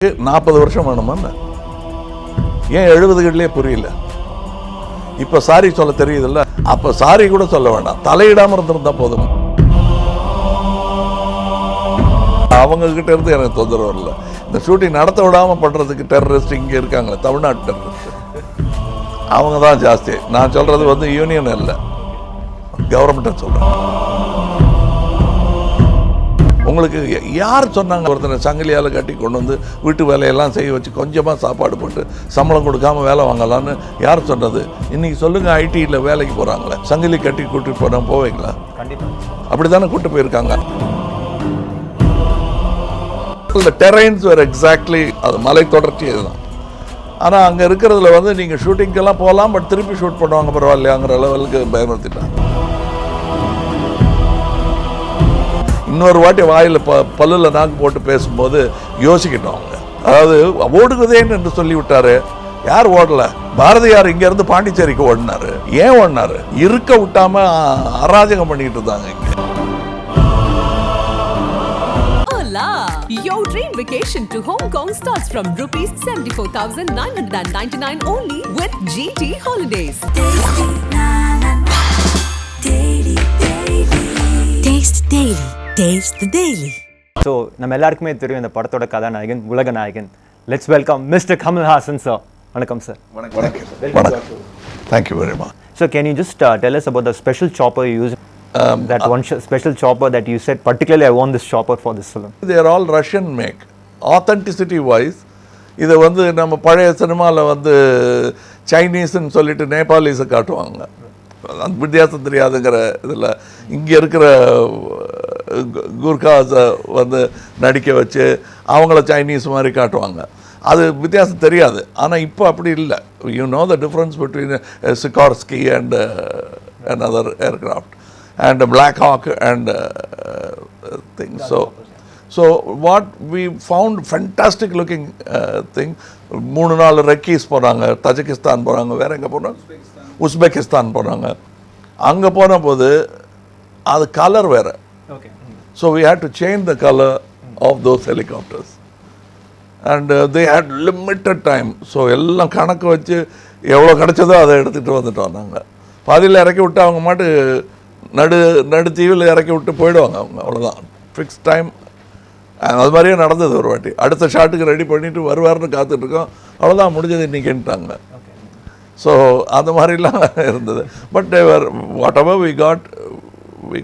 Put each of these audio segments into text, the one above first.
40 வருஷம் வேணுமா? ஏன் 70களிலே புரியல? இப்போ சாரி சொல்ல தெரியுதுல்ல, அப்போ சாரி கூட சொல்ல வேண்டாம், தலையிடாமல் இருந்திருந்தா போதும். அவங்க கிட்ட இருந்து எனக்கு தொந்தரவு இல்லை. இந்த ஷூட்டிங் நடத்த விடாமல் பண்ணுறதுக்கு டெரரிஸ்ட் இங்கே இருக்காங்களே, தமிழ்நாட்டு டெரரிஸ்ட், அவங்க தான் ஜாஸ்தி. நான் சொல்கிறது வந்து யூனியன் இல்லை, கவர்மெண்ட்டை சொல்கிறேன். உங்களுக்கு யார் சொன்னாங்க ஒருத்தனை சங்கிலியால் கட்டி கொண்டு வந்து வீட்டு வேலையெல்லாம் செய்ய வச்சு கொஞ்சமாக சாப்பாடு போட்டு சம்பளம் கொடுக்காம வேலை வாங்கலான்னு யார் சொன்னது? இன்றைக்கி சொல்லுங்கள், ஐடியில் வேலைக்கு போகிறாங்களே, சங்கிலி கட்டி கூட்டிட்டு போனால் போவீங்களா? அப்படி தானே கூப்பிட்டு போயிருக்காங்க. இந்த டெரைன்ஸ் வேறு எக்ஸாக்ட்லி அது மலை தொடர்ச்சி இதுதான். ஆனால் அங்கே இருக்கிறதுல வந்து நீங்கள் ஷூட்டிங்கெல்லாம் போகலாம், பட் திருப்பி ஷூட் பண்ணுவாங்க பரவாயில்லையாங்கிற லெவலுக்கு பயமுறுத்திட்டாங்க. இன்னொரு வாட்டி வாயில் பல்லில் நாக்கு போட்டு பேசும்போது யோசிக்கிட்டோம் அவங்க. அதாவது ஓடுகுதேன்னு என்று சொல்லிவிட்டாரு. யார் ஓடல? பாரதியார் இங்கேருந்து பாண்டிச்சேரிக்கு ஓடினாரு. ஏன் ஓடினாரு? இருக்க விட்டாம அராஜகம் பண்ணிட்டு இருந்தாங்க இங்க. Your dream vacation to Hong Kong starts from rupees 74,999 only with GT Holidays. Taste Daily. Taste the Daily. So நம்ம எல்லாருக்குமே தெரியும் இந்த படத்தோட கதாநாயகன், உலக நாயகன். Let's welcome mister Kamal Haasan sir. வணக்கம் சார். வணக்கம். Thank you very much. So can you just tell us about the special chopper you used? That one special chopper that you said, particularly I want this chopper for this film. They are all Russian make. Authenticity wise, இதை வந்து நம்ம பழைய சினிமாவில் வந்து சைனீஸ்ன்னு சொல்லிட்டு நேபாளிஸை காட்டுவாங்க. அந்த வித்தியாசம் தெரியாதுங்கிற இதில் இங்கே இருக்கிற குர்காஸை வந்து நடிக்க வச்சு அவங்கள சைனீஸ் மாதிரி காட்டுவாங்க. அது வித்தியாசம் தெரியாது. ஆனால் இப்போ அப்படி இல்லை. You know the difference between Sikorsky and another aircraft and Black Hawk and things. So what we found fantastic looking thing. 3-4 ரெக்கீஸ் போகிறாங்க, தஜிகிஸ்தான் போகிறாங்க, வேறு எங்கே போனாங்க, உஸ்பெகிஸ்தான் போகிறாங்க. அங்கே போன போது அது கலர் வேறு. So we had to change the color of those helicopters and they had limited time. So எல்லாம் கணக்கு வச்சு எவ்வளோ கிடச்சதோ அதை எடுத்துகிட்டு வந்துட்டோம். நாங்கள் பாதியில் இறக்கி விட்டு அவங்க மாட்டு நடு தீவில் இறக்கி விட்டு போயிடுவாங்க அவங்க, அவ்வளோதான், ஃபிக்ஸ் டைம். அது மாதிரியே நடந்தது ஒரு வாட்டி. அடுத்த ஷாட்டுக்கு ரெடி பண்ணிவிட்டு வருவார்னு காத்துட்ருக்கோம், அவ்வளோதான் முடிஞ்சது இன்றைக்கின்ட்டாங்க. ஸோ அந்த மாதிரிலாம் இருந்தது. But whatever we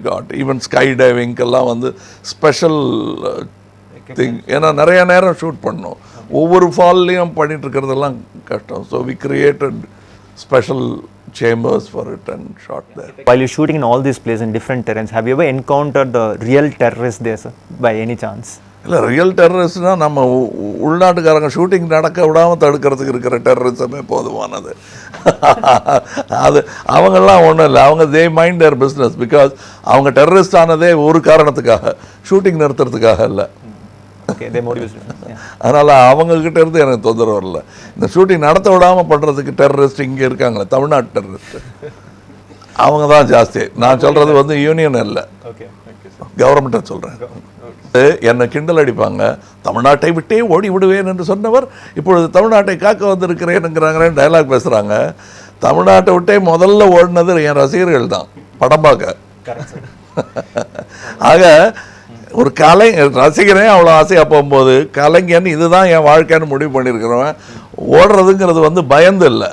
got even sky டைவிங்கெல்லாம் வந்து ஸ்பெஷல் திங். ஏன்னா நிறைய நேரம் ஷூட் பண்ணோம், ஒவ்வொரு ஃபால்லையும் பண்ணிட்டு இருக்கிறதெல்லாம் கஷ்டம். So we created special chambers for it and shot there. While you're shooting in all these places in different terrains, have you ever encountered the real terrorists there, sir, by any chance? இல்லை, real டெரரிஸ்ட்னால் நம்ம உள்நாட்டுக்காரங்க shooting நடக்க விடாமல் தடுக்கிறதுக்கு இருக்கிற டெரரிசமே போதுமானது. அது அவங்கெல்லாம் ஒன்றும் இல்லை. அவங்க தே மைண்ட் தேர் பிஸ்னஸ். பிகாஸ் அவங்க டெரரிஸ்ட் ஆனதே ஒரு காரணத்துக்காக, ஷூட்டிங் நிறுத்துறதுக்காக இல்லை. அதனால் அவங்கக்கிட்ட இருந்து எனக்கு தொந்தரவு இல்லை. இந்த ஷூட்டிங் நடத்த விடாமல் பண்ணுறதுக்கு டெரரிஸ்ட் இங்கே இருக்காங்களே, தமிழ்நாட்டு டெரரிஸ்ட், அவங்க தான் ஜாஸ்தி. நான் சொல்கிறது வந்து யூனியன் இல்லை, கவர்மெண்ட்டை சொல்கிறேன். என்னை கிண்டல் அடிப்பாங்க, தமிழ்நாட்டை விட்டே ஓடி விடுவேன் என்று சொன்னவர் இப்பொழுது தமிழ்நாட்டை காக்க வந்திருக்கிறேனுங்கிறாங்களேன்னு டைலாக் பேசுகிறாங்க. தமிழ்நாட்டை விட்டே முதல்ல ஓடினது என் ரசிகர்கள் தான், படம் பார்க்க. ஆக ஒரு ரசிகரே அவ்வளோ ஆசையாக போகும்போது கலைஞன் இதுதான் என் வாழ்க்கைன்னு முடிவு பண்ணியிருக்கிறவன் ஓடுறதுங்கிறது வந்து பயந்து இல்லை,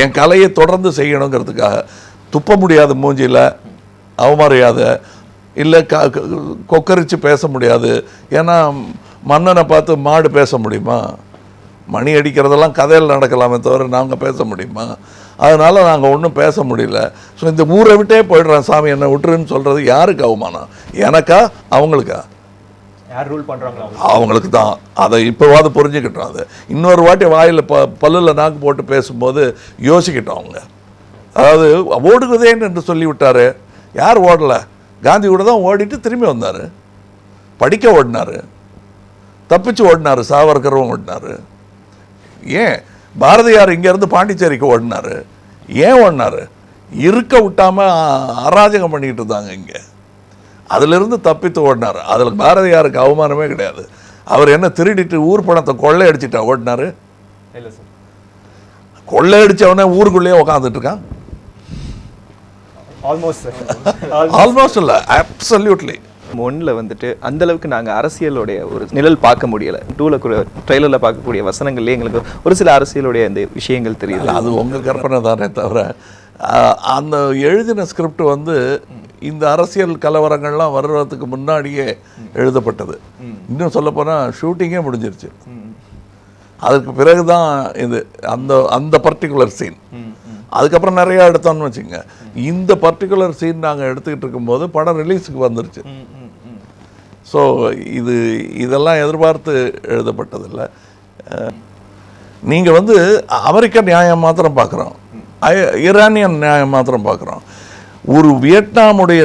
என் கலையை தொடர்ந்து செய்யணுங்கிறதுக்காக. துப்ப முடியாது மூஞ்சியில், அவமரியாத இல்லை, கொக்கரிச்சு பேச முடியாது. ஏன்னா மன்னனை பார்த்து மாடு பேச முடியுமா? மணி அடிக்கிறதெல்லாம் கதையில் நடக்கலாமே தவிர நாங்கள் பேச முடியுமா? அதனால் நாங்கள் ஒன்றும் பேச முடியல. ஸோ இந்த ஊரை விட்டே போய்ட்றேன் சாமி, என்னை விட்டுருன்னு சொல்கிறது யாருக்கு அவமானம்? எனக்கா அவங்களுக்கா? யார் ரூல் பண்ணுறாங்களா? அவங்களுக்கு தான். அதை இப்போவாது புரிஞ்சுக்கிட்டோம். அது இன்னொரு வாட்டி வாயில் பல்லில் நாக்கு போட்டு பேசும்போது யோசிக்கிட்டோம் அவங்க. அதாவது ஓடுகுதேன்னு என்று சொல்லிவிட்டாரு. யார் ஓடலை? காந்தி கூட தான் ஓடிட்டு திரும்பி வந்தார், படிக்க ஓடினார், தப்பிச்சு ஓடினார், சாவர்கரும் ஓடினார். ஏன் பாரதியார் இங்கேருந்து பாண்டிச்சேரிக்கு ஓடினார்? ஏன் ஓடினார்? இருக்க விட்டாமல் அராஜகம் பண்ணிக்கிட்டு இருந்தாங்க இங்கே. அதிலிருந்து தப்பித்து ஓடினார். அதில் பாரதியாருக்கு அவமானமே கிடையாது. அவர் என்ன திருடிட்டு ஊர் பணத்தை கொள்ளையடிச்சிட்டா ஓடினாரு? இல்லை சார், கொள்ளையடிச்சவனே ஊருக்குள்ளேயே உட்காந்துட்டு இருக்கான். ஆல்மோஸ்ட் சார், ஆல்மோஸ்ட் இல்லை, அப்சல்யூட்லி. ஒன்றில் வந்துட்டு அந்த அளவுக்கு நாங்கள் அரசியலுடைய ஒரு நிழல் பார்க்க முடியலை. ட்ரெய்லரில் பார்க்கக்கூடிய வசனங்கள்லேயே எங்களுக்கு ஒரு சில அரசியலுடைய அந்த விஷயங்கள் தெரியுது. அது உங்கள் கற்பனை தானே தவிர அந்த எழுதின ஸ்கிரிப்ட் வந்து இந்த அரசியல் கலவரங்கள்லாம் வர்றதுக்கு முன்னாடியே எழுதப்பட்டது. இன்னும் சொல்லப்போனால் ஷூட்டிங்கே முடிஞ்சிருச்சு. அதுக்கு பிறகு தான் இது அந்த அந்த பர்டிகுலர் சீன். அதுக்கப்புறம் நிறையா எடுத்தோம்னு வச்சுங்க. இந்த பர்டிகுலர் சீன் நாங்கள் எடுத்துக்கிட்டு இருக்கும்போது படம் ரிலீஸுக்கு வந்துருச்சு. ஸோ இதெல்லாம் எதிர்பார்த்து எழுதப்பட்டதில்லை. நீங்கள் வந்து அமெரிக்க நியாயம் மாத்திரம் பார்க்குறோம், ஈரானியன் நியாயம் மாத்திரம் பார்க்குறோம். ஒரு வியட்நாமுடைய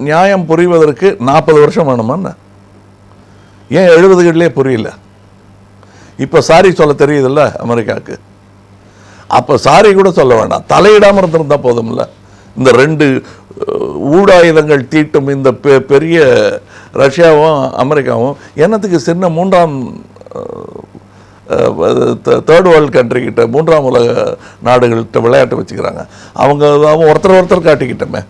நியாயம் புரிவதற்கு 40 வருஷம் வேணுமான்னு ஏன் 70களிலே புரியல? இப்போ சாரி சொல்ல தெரியுதில்ல அமெரிக்காவுக்கு. அப்போ சாரி கூட சொல்ல வேண்டாம், தலையிடாமல் இருந்திருந்தால் போதும்ல. இந்த 2 ஊடாயுதங்கள் தீட்டும் இந்த பெரிய ரஷ்யாவும் அமெரிக்காவும் என்னத்துக்கு சின்ன 3ஆம் தேர்ட் வேர்ல்டு கண்ட்ரிக்கிட்ட 3ஆம் உலக நாடுகள்கிட்ட விளையாட்டு வச்சுக்கிறாங்க. அவங்க ஒருத்தர் காட்டிக்கிட்டோமே,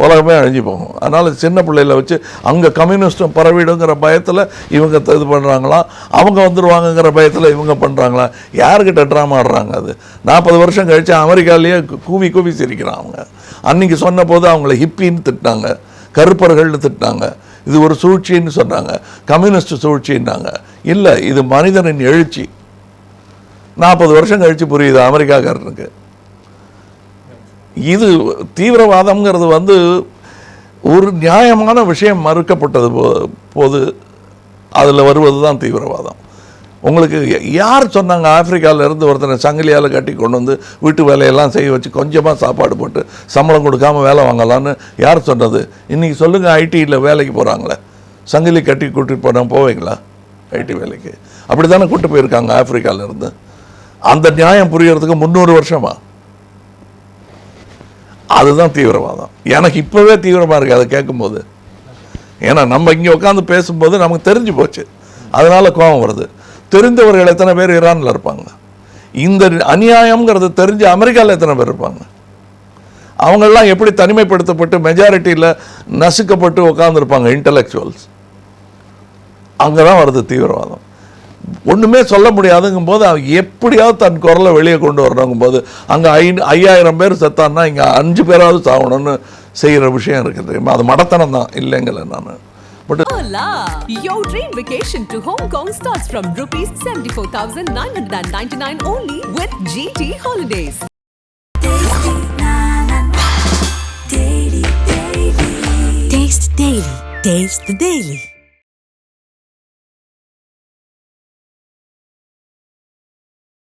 உலகமே அழிஞ்சு போகும். அதனால் சின்ன பிள்ளைகளை வச்சு அங்கே கம்யூனிஸ்டும் பரவிடுங்கிற பயத்தில் இவங்க இது பண்ணுறாங்களாம், அவங்க வந்துடுவாங்கங்கிற பயத்தில் இவங்க பண்ணுறாங்களா? யாருக்கிட்ட ட்ராமா ஆடுறாங்க? அது 40 வருஷம் கழித்து அமெரிக்காலேயே கூவி சிரிக்கிறான். அவங்க அன்றைக்கி சொன்ன போது அவங்கள ஹிப்பின்னு திட்டினாங்க, கருப்பர்கள்னு திட்டினாங்க, இது ஒரு சூழ்ச்சின்னு சொன்னாங்க, கம்யூனிஸ்ட் சூழ்ச்சின்னாங்க. இல்லை, இது மனிதனின் எழுச்சி. 40 வருஷம் கழித்து புரியுது அமெரிக்காக்காரனுக்கு. இது தீவிரவாதம்ங்கிறது வந்து ஒரு நியாயமான விஷயம் மறுக்கப்பட்டது போது அதில் வருவது தான் தீவிரவாதம். உங்களுக்கு யார் சொன்னாங்க ஆப்பிரிக்காவிலேருந்து ஒருத்தனை சங்கிலியால் கட்டி கொண்டு வந்து வீட்டு வேலையெல்லாம் செய்ய வச்சு கொஞ்சமாக சாப்பாடு போட்டு சம்பளம் கொடுக்காமல் வேலை வாங்கலான்னு யார் சொன்னது? இன்றைக்கி சொல்லுங்கள், ஐடியில் வேலைக்கு போகிறாங்களே, சங்கிலி கட்டி கூட்டிகிட்டு போனால் போவீங்களா ஐடி வேலைக்கு? அப்படி தானே கூட்டு போயிருக்காங்க ஆப்பிரிக்காவிலேருந்து. அந்த நியாயம் புரியறதுக்கு 300 வருஷமா? அதுதான் தீவிரவாதம். எனக்கு இப்போவே தீவிரமாக இருக்குது அதை கேட்கும்போது. ஏன்னா நம்ம இங்கே உட்காந்து பேசும்போது நமக்கு தெரிஞ்சு போச்சு, அதனால் கோபம் வருது. தெரிந்தவர்கள் எத்தனை பேர் ஈரானில் இருப்பாங்க? இந்த அநியாயம்ங்கிறது தெரிஞ்சு அமெரிக்காவில் எத்தனை பேர் இருப்பாங்க? அவங்கெல்லாம் எப்படி தனிமைப்படுத்தப்பட்டு மெஜாரிட்டியில் நசுக்கப்பட்டு உட்காந்துருப்பாங்க இன்டலெக்சுவல்ஸ். அங்கே தான் வருது தீவிரவாதம். ஒன்றுமே சொல்ல முடியாதுங்கும் போது எப்படியாவது தன் குரலை வெளியே கொண்டு வரணுங்கும் போது அங்கே 5000 பேர் செத்தான்னா இங்கே 5 பேராவது சாகணும்னு செய்கிற விஷயம் இருக்குது தெரியுமா? அது மடத்தனம் தான், இல்லைங்கல நான். Hola! Your dream vacation to Hong Kong starts from rupees 74,999 only with GT Holidays. Taste Daily. Taste the Daily.